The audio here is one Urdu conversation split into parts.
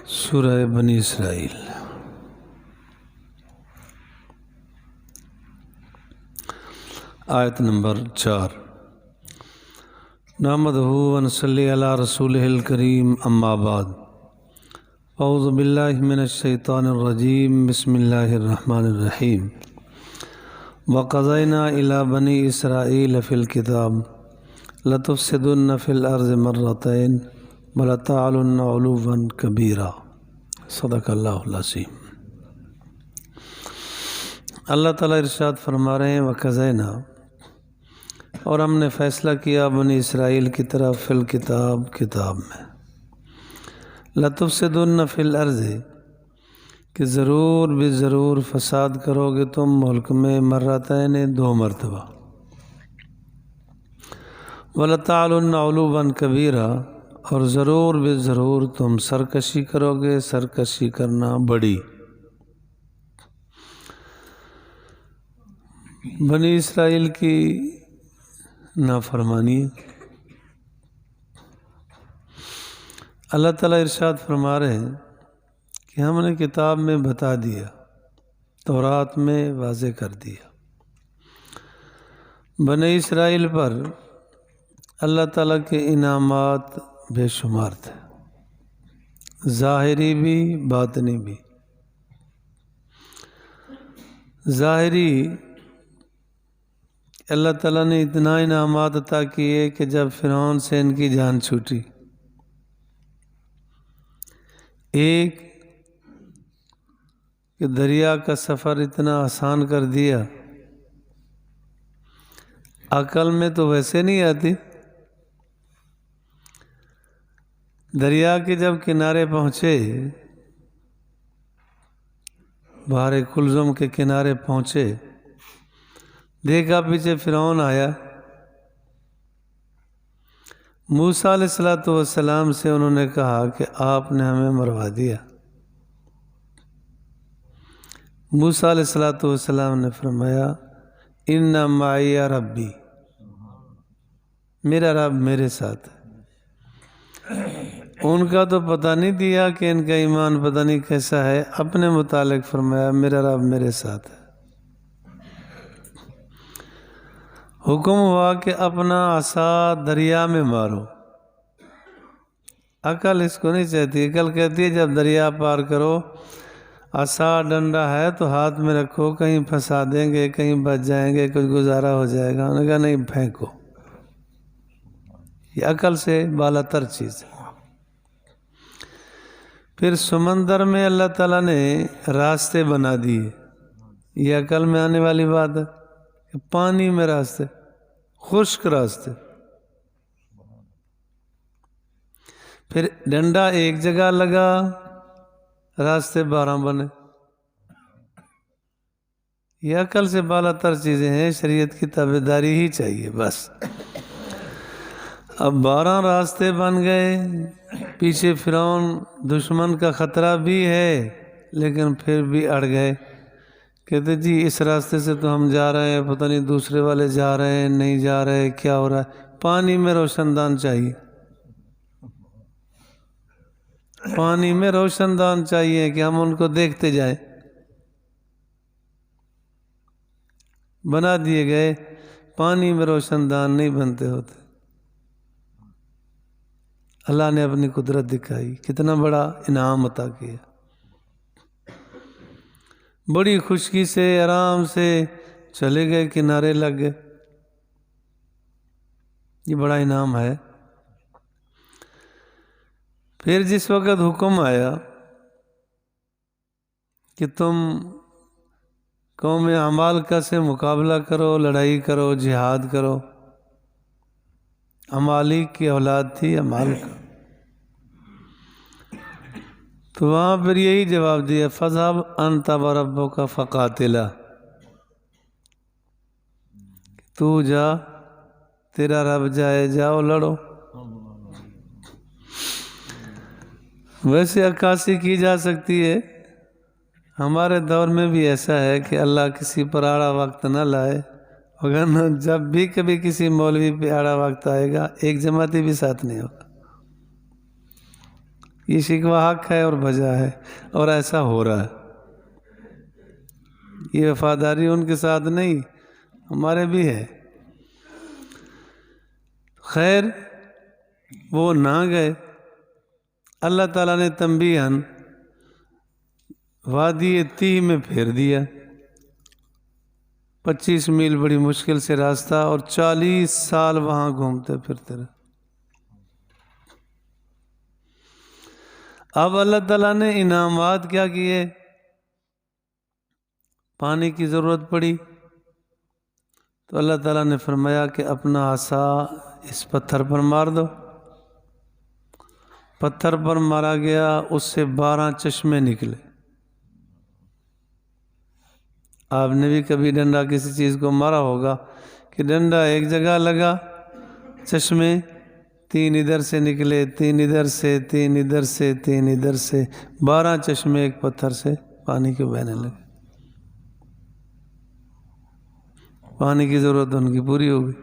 سورہ بنی اسرائیل آیت نمبر 4 نحمدہ و نصلی علی رسولہ الکریم اما بعد اعوذ باللہ من الشیطان الرجیم بسم اللہ الرحمن الرحیم وقضینا الی بنی اسرائیل فی الکتاب لتفسدن فی الارض مرتین وَلَتَعْلُنَّ عُلُوًّا كَبِيرًا صدق اللہ العظیم۔ اللہ تعالیٰ ارشاد فرما رہے ہیں وَقَضَيْنَا، اور ہم نے فیصلہ کیا بنی اسرائیل کی طرف فی الکتاب، کتاب میں، لَتُفْسِدُنَّ فِي الْأَرْضِ، کہ ضرور بھی ضرور فساد کرو گے تم ملک میں مرتین، 2 مرتبہ، وَلَتَعْلُنَّ عُلُوًّا كَبِيرًا، اور ضرور بھی ضرور تم سرکشی کرو گے، سرکشی کرنا بڑی۔ بنی اسرائیل کی نافرمانی، اللہ تعالیٰ ارشاد فرما رہے ہیں کہ ہم نے کتاب میں بتا دیا، تورات میں واضح کر دیا، بنی اسرائیل پر اللہ تعالیٰ کے انعامات بے شمار تھے، ظاہری بھی باطنی بھی۔ ظاہری اللہ تعالیٰ نے اتنا انعامات عطا کیے کہ جب فرعون سے ان کی جان چھوٹی، ایک کہ دریا کا سفر اتنا آسان کر دیا، عقل میں تو ویسے نہیں آتی۔ دریا کے جب کنارے پہنچے، بحر کلزم کے کنارے پہنچے، دیکھا پیچھے فرعون آیا، موسیٰ علیہ السلام سے انہوں نے کہا کہ آپ نے ہمیں مروا دیا۔ موسیٰ علیہ السلام نے فرمایا ان معی ربی، میرا رب میرے ساتھ ہے۔ ان کا تو پتہ نہیں دیا کہ ان کا ایمان پتہ نہیں کیسا ہے، اپنے متعلق فرمایا میرا رب میرے ساتھ ہے۔ حکم ہوا کہ اپنا عصا دریا میں مارو۔ عقل اس کو نہیں چاہتی، عقل کہتی ہے جب دریا پار کرو، عصا ڈنڈا ہے تو ہاتھ میں رکھو، کہیں پھنسا دیں گے، کہیں بچ جائیں گے، کچھ گزارا ہو جائے گا۔ انہوں نے کہا نہیں، پھینکو۔ یہ عقل سے بالا تر چیز ہے۔ پھر سمندر میں اللہ تعالیٰ نے راستے بنا دیے، یہ عقل میں آنے والی بات ہے کہ پانی میں راستے، خشک راستے۔ پھر ڈنڈا ایک جگہ لگا، راستے 12 بنے۔ یہ عقل سے بالا تر چیزیں ہیں، شریعت کی تابعداری ہی چاہیے بس۔ اب 12 راستے بن گئے، پیچھے فرعون دشمن کا خطرہ بھی ہے، لیکن پھر بھی اڑ گئے، کہتے جی اس راستے سے تو ہم جا رہے ہیں، پتہ نہیں دوسرے والے جا رہے ہیں نہیں جا رہے، کیا ہو رہا ہے۔ پانی میں روشن دان چاہیے، پانی میں روشن دان چاہیے کہ ہم ان کو دیکھتے جائیں۔ بنا دیے گئے، پانی میں روشن دان نہیں بنتے ہوتے۔ اللہ نے اپنی قدرت دکھائی، کتنا بڑا انعام عطا کیا، بڑی خشکی سے آرام سے چلے گئے، کنارے لگ گئے۔ یہ بڑا انعام ہے۔ پھر جس وقت حکم آیا کہ تم قوم عمالقہ سے مقابلہ کرو، لڑائی کرو، جہاد کرو، عمالق کی اولاد تھی عمالقہ، تو وہاں پھر یہی جواب دیا فَاذْهَبْ أَنْتَ وَرَبُّكَ فَقَاتِلَا، تو جا، تیرا رب جائے، جاؤ لڑو۔ ویسے عکاسی کی جا سکتی ہے، ہمارے دور میں بھی ایسا ہے کہ اللہ کسی پر آڑا وقت نہ لائے، وگرنہ جب بھی کبھی کسی مولوی پہ آڑا وقت آئے گا، ایک جماعتی بھی ساتھ نہیں ہوگا۔ یہ شکوہ حق ہے اور بجا ہے، اور ایسا ہو رہا ہے۔ یہ وفاداری ان کے ساتھ نہیں، ہمارے بھی ہے۔ خیر وہ نہ گئے، اللہ تعالیٰ نے تنبیہاً وادی تیہ میں پھیر دیا۔ 25 میل بڑی مشکل سے راستہ، اور 40 سال وہاں گھومتے پھرتے رہے۔ اب اللہ تعالیٰ نے انعامات کیا کیے؟ پانی کی ضرورت پڑی تو اللہ تعالیٰ نے فرمایا کہ اپنا عصا اس پتھر پر مار دو۔ پتھر پر مارا گیا، اس سے 12 چشمے نکلے۔ آپ نے بھی کبھی ڈنڈا کسی چیز کو مارا ہوگا کہ ڈنڈا ایک جگہ لگا، چشمے 3 ادھر سے نکلے، 3 ادھر سے، 3 ادھر سے، 3 ادھر سے، 12 چشمے ایک پتھر سے پانی کے بہنے لگے۔ پانی کی ضرورت ان کی پوری ہو گئی۔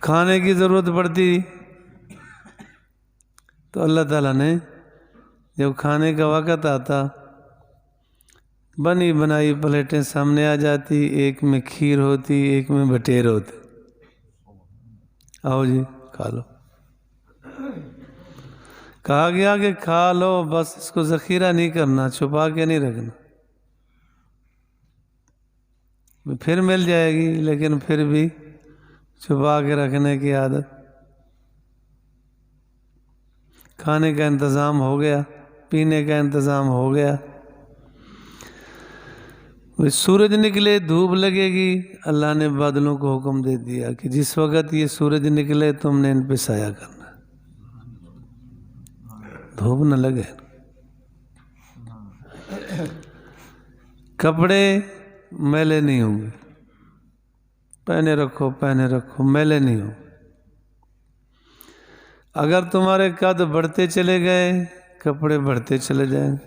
کھانے کی ضرورت پڑتی تو اللہ تعالیٰ نے جب کھانے کا وقت آتا، بنی بنائی پلیٹیں سامنے آ جاتی، ایک میں کھیر ہوتی، ایک میں بٹیر ہوتے، آؤ جی کھا لو۔ کہا گیا کہ کھا لو، بس اس کو ذخیرہ نہیں کرنا، چھپا کے نہیں رکھنا، پھر مل جائے گی، لیکن پھر بھی چھپا کے رکھنے کی عادت۔ کھانے کا انتظام ہو گیا، پینے کا انتظام ہو گیا، سورج نکلے دھوپ لگے گی، اللہ نے بادلوں کو حکم دے دیا کہ جس وقت یہ سورج نکلے تم نے ان پہ سایہ کرنا، دھوپ نہ لگے۔ کپڑے میلے نہیں ہوں گے، پہنے رکھو پہنے رکھو، میلے نہیں ہوں۔ اگر تمہارے قد بڑھتے چلے گئے، کپڑے بڑھتے چلے جائیں گے۔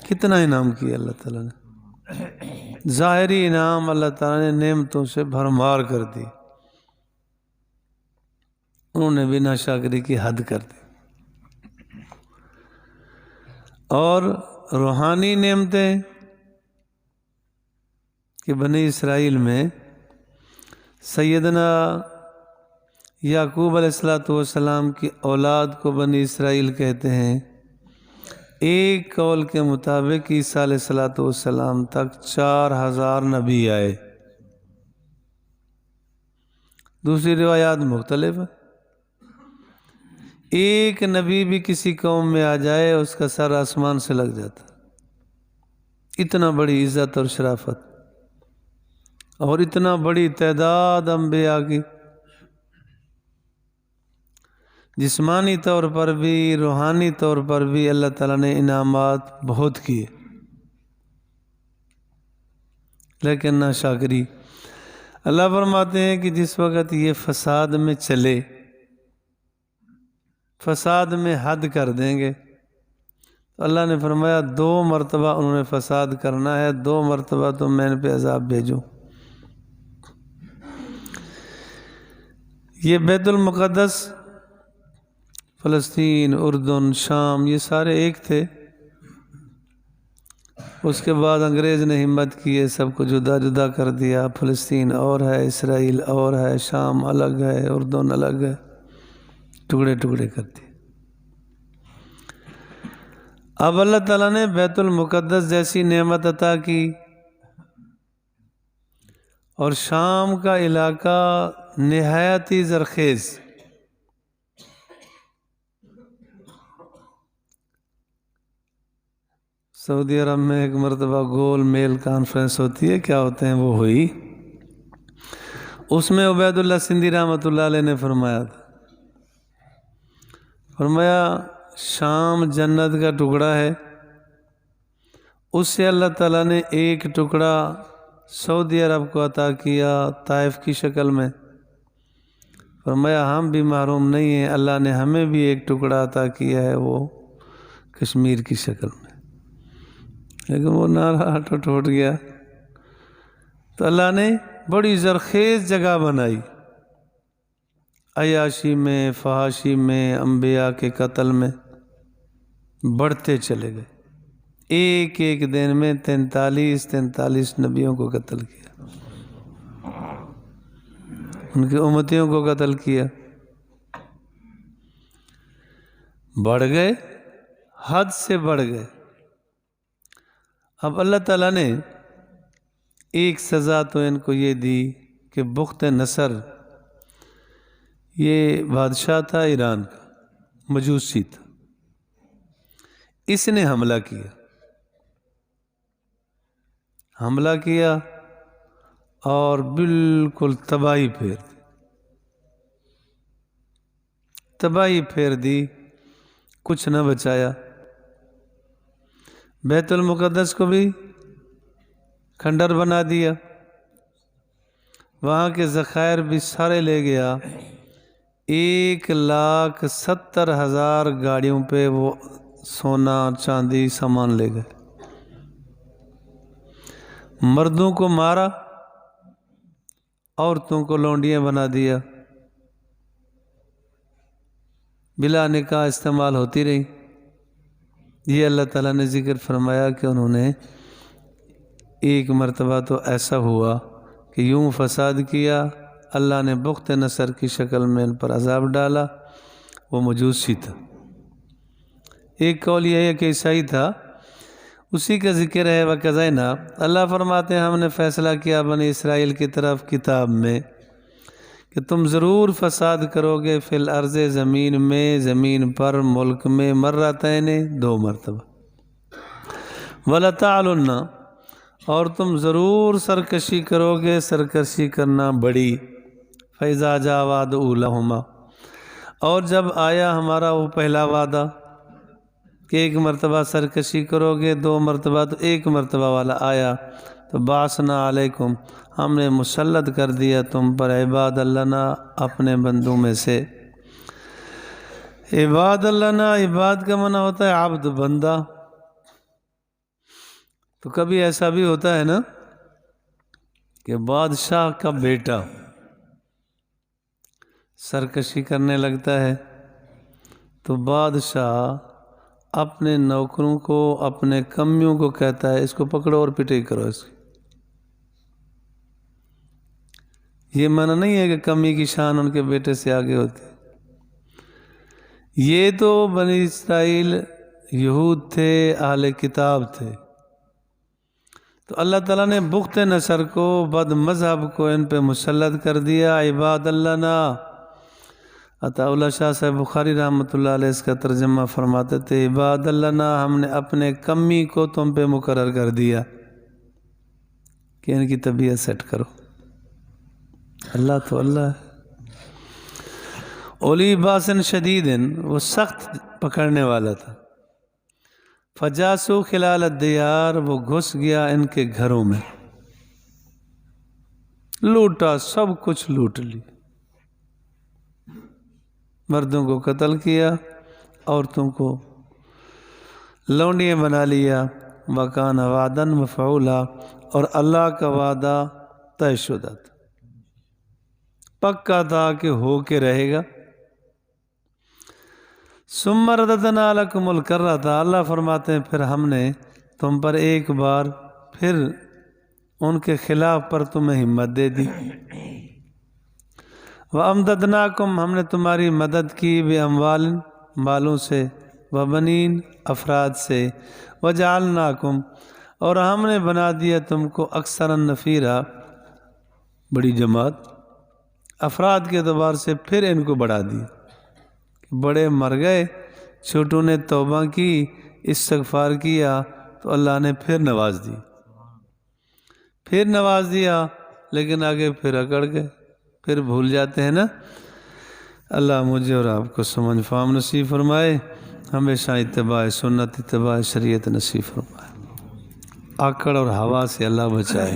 کتنا انعام کیا اللہ تعالیٰ نے، ظاہری انعام اللہ تعالیٰ نے نعمتوں سے بھرمار کر دی، انہوں نے بھی ناشکری کی حد کر دی۔ اور روحانی نعمتیں کہ بنی اسرائیل میں سیدنا یعقوب علیہ السلام کی اولاد کو بنی اسرائیل کہتے ہیں۔ ایک قول کے مطابق عیسیٰ علیہ السلام تک 4000 نبی آئے، دوسری روایات مختلف ہیں۔ ایک نبی بھی کسی قوم میں آ جائے اس کا سر آسمان سے لگ جاتا، اتنا بڑی عزت اور شرافت، اور اتنا بڑی تعداد انبیاء کی، جسمانی طور پر بھی روحانی طور پر بھی اللہ تعالیٰ نے انعامات بہت کیے، لیکن ناشکری۔ اللہ فرماتے ہیں کہ جس وقت یہ فساد میں چلے، فساد میں حد کر دیں گے، تو اللہ نے فرمایا 2 مرتبہ انہوں نے فساد کرنا ہے، 2 مرتبہ تو میں ان پہ عذاب بھیجوں۔ یہ بیت المقدس، فلسطین، اردن، شام، یہ سارے ایک تھے۔ اس کے بعد انگریز نے ہمت کی ہے، سب کو جدا جدا کر دیا، فلسطین اور ہے، اسرائیل اور ہے، شام الگ ہے، اردن الگ ہے، ٹکڑے ٹکڑے کر دیے۔ اب اللہ تعالیٰ نے بیت المقدس جیسی نعمت عطا کی، اور شام کا علاقہ نہایت ہی زرخیز، سعودی عرب میں ایک مرتبہ گول میل کانفرنس ہوتی ہے، کیا ہوتے ہیں وہ ہوئی، اس میں عبید اللہ سندھی رحمۃ اللہ علیہ نے فرمایا تھا، فرمایا شام جنت کا ٹکڑا ہے، اس سے اللہ تعالیٰ نے ایک ٹکڑا سعودی عرب کو عطا کیا طائف کی شکل میں، فرمایا ہم بھی محروم نہیں ہیں، اللہ نے ہمیں بھی ایک ٹکڑا عطا کیا ہے، وہ کشمیر کی شکل میں، لیکن وہ نعرہ ٹوٹ گیا۔ تو اللہ نے بڑی زرخیز جگہ بنائی، عیاشی میں، فحاشی میں، انبیاء کے قتل میں بڑھتے چلے گئے۔ ایک ایک دن میں 43 نبیوں کو قتل کیا، ان کے امتیوں کو قتل کیا۔ بڑھ گئے، حد سے بڑھ گئے۔ اب اللہ تعالیٰ نے ایک سزا تو ان کو یہ دی کہ بخت نصر، یہ بادشاہ تھا ایران کا، مجوسی تھا، اس نے حملہ کیا اور بالکل تباہی پھیر دی، کچھ نہ بچایا۔ بیت المقدس کو بھی کھنڈر بنا دیا، وہاں کے ذخائر بھی سارے لے گیا۔ 1,70,000 گاڑیوں پہ وہ سونا چاندی سامان لے گئے۔ مردوں کو مارا، عورتوں کو لونڈیاں بنا دیا، بلا نکاح استعمال ہوتی رہی۔ یہ اللہ تعالیٰ نے ذکر فرمایا کہ انہوں نے ایک مرتبہ تو ایسا ہوا کہ یوں فساد کیا، اللہ نے بخت نصر کی شکل میں ان پر عذاب ڈالا۔ وہ مجوسی تھا، ایک قول یہ ہے کہ عیسائی تھا، اسی کا ذکر ہے۔ وَقَضَيْنَا، اللہ فرماتے ہیں ہم نے فیصلہ کیا بنی اسرائیل کی طرف کتاب میں کہ تم ضرور فساد کرو گے فی الارض، زمین میں، زمین پر، ملک میں، مرتين 2 مرتبہ، وَلَتَعْلُنَّ، اور تم ضرور سرکشی کرو گے، سرکشی کرنا بڑی۔ فَإِذَا جَاءَ وَعْدُ أُولَاهُمَا، اور جب آیا ہمارا وہ پہلا وعدہ کہ 1 مرتبہ سرکشی کرو گے، 2 مرتبہ، تو 1 مرتبہ والا آیا تو بَعَثْنَا عَلَيْكُمْ، ہم نے مسلط کر دیا تم پر عباد لنا، اپنے بندوں میں سے۔ عباد لنا، عباد کا معنی ہوتا ہے عبد، بندہ۔ تو کبھی ایسا بھی ہوتا ہے نا کہ بادشاہ کا بیٹا سرکشی کرنے لگتا ہے تو بادشاہ اپنے نوکروں کو، اپنے کمیوں کو کہتا ہے اس کو پکڑو اور پٹائی کرو اس کی۔ یہ معنی نہیں ہے کہ کمی کی شان ان کے بیٹے سے آگے ہوتی۔ یہ تو بنی اسرائیل یہود تھے، اہل کتاب تھے، تو اللہ تعالیٰ نے بخت نصر کو، بد مذہب کو ان پہ مسلط کر دیا۔ عباد لنا، عطا اللہ شاہ صاحب بخاری رحمۃ اللہ علیہ اس کا ترجمہ فرماتے تھے، عباد لنا، ہم نے اپنے کمی کو تم پہ مقرر کر دیا کہ ان کی طبیعت سیٹ کرو۔ اللہ تو اللہ ہے۔ اولی باسن شدید، وہ سخت پکڑنے والا تھا۔ فجاسو خلال الدیار، وہ گھس گیا ان کے گھروں میں، لوٹا، سب کچھ لوٹ لی، مردوں کو قتل کیا، عورتوں کو لونڈیاں بنا لیا۔ وَكَانَ وَعْدًا مَفْعُولًا، اور اللہ کا وعدہ طے شدہ تھا، پکا تھا کہ ہو کے رہے گا۔ ثُمَّ رَدَدْنَا لَكُمُ الْكَرَّةَ، اللہ فرماتے ہیں پھر ہم نے تم پر ایک بار پھر ان کے خلاف پر تمہیں ہمت دے دی۔ وَأَمْدَدْنَاكُمْ، ہم نے تمہاری مدد کی، بِأَمْوَالٍ، مالوں سے، وَبَنِينَ، افراد سے، وَجَعَلْنَاكُمْ، اور ہم نے بنا دیا تم کو اکثر النفیرہ، بڑی جماعت۔ افراد کے اعتبار سے پھر ان کو بڑھا دیا، بڑے مر گئے، چھوٹوں نے توبہ کی، استغفار کیا تو اللہ نے پھر نواز دیا، لیکن آگے پھر اکڑ گئے، پھر بھول جاتے ہیں نا۔ اللہ مجھے اور آپ کو سمجھ فہم نصیب فرمائے، ہمیشہ اتباع سنت، اتباع شریعت نصیب فرمائے، آکڑ اور ہوا سے اللہ بچائے۔